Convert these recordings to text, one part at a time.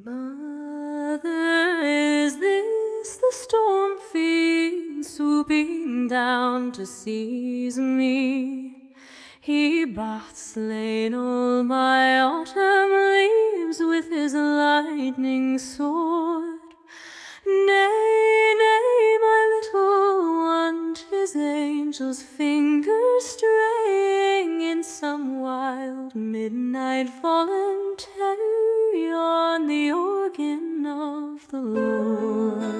Mother, is this the storm-fiend swooping down to seize me? He bath slain all my autumn leaves with his lightning sword. Nay, nay, my little one, 'tis angels' fingers straying in some wild midnight voluntary on the organ of the Lord.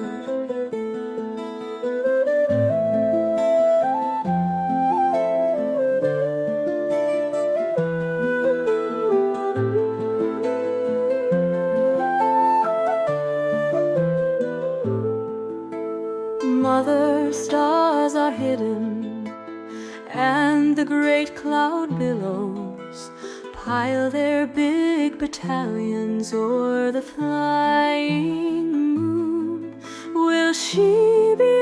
Mother, stars are hidden, and the great cloud billows pile their big battalions o'er the flying moon. Will she be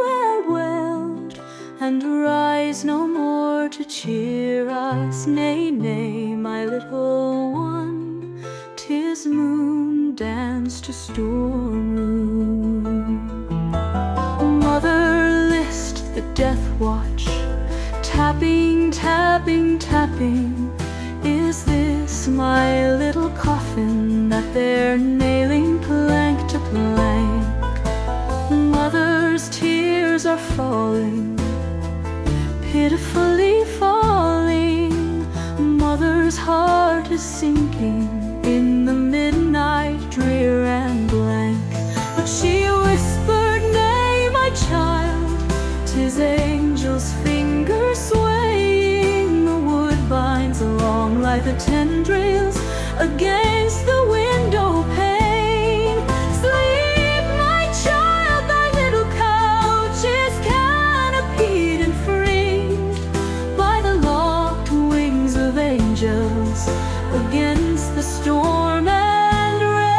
well-welled and rise no more to cheer us? Nay, nay, my little one, 'tis moon dance to storm moon. Mother, list the death watch, tapping, tapping, tapping. Is this my little coffin that they're nailing plank to plank? Mother's tears are falling, pitifully falling. Mother's heart is sinking in the midnight drear and blank. But she whispered, nay, my child, 'tis angels' fingers swaying the woodbines along like the tendrils against the window pane. Sleep, my child, thy little couch is canopied and framed by the locked wings of angels against the storm and rain.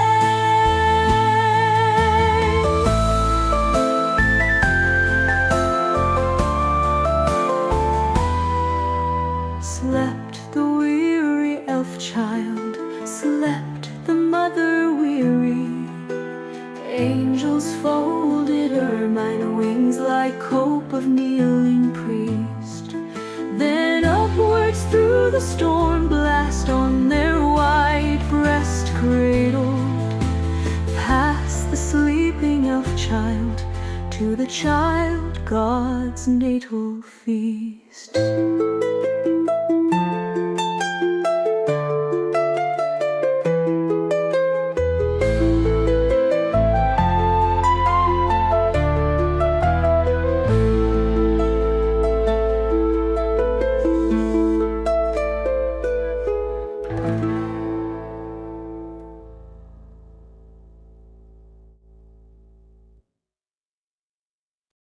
Slept the weary elf child, slept the mother weary. Angels folded ermine wings like cope of kneeling priest. Then upwards through the storm blast on their white breast cradled, past the sleeping elf child to the child God's natal feast.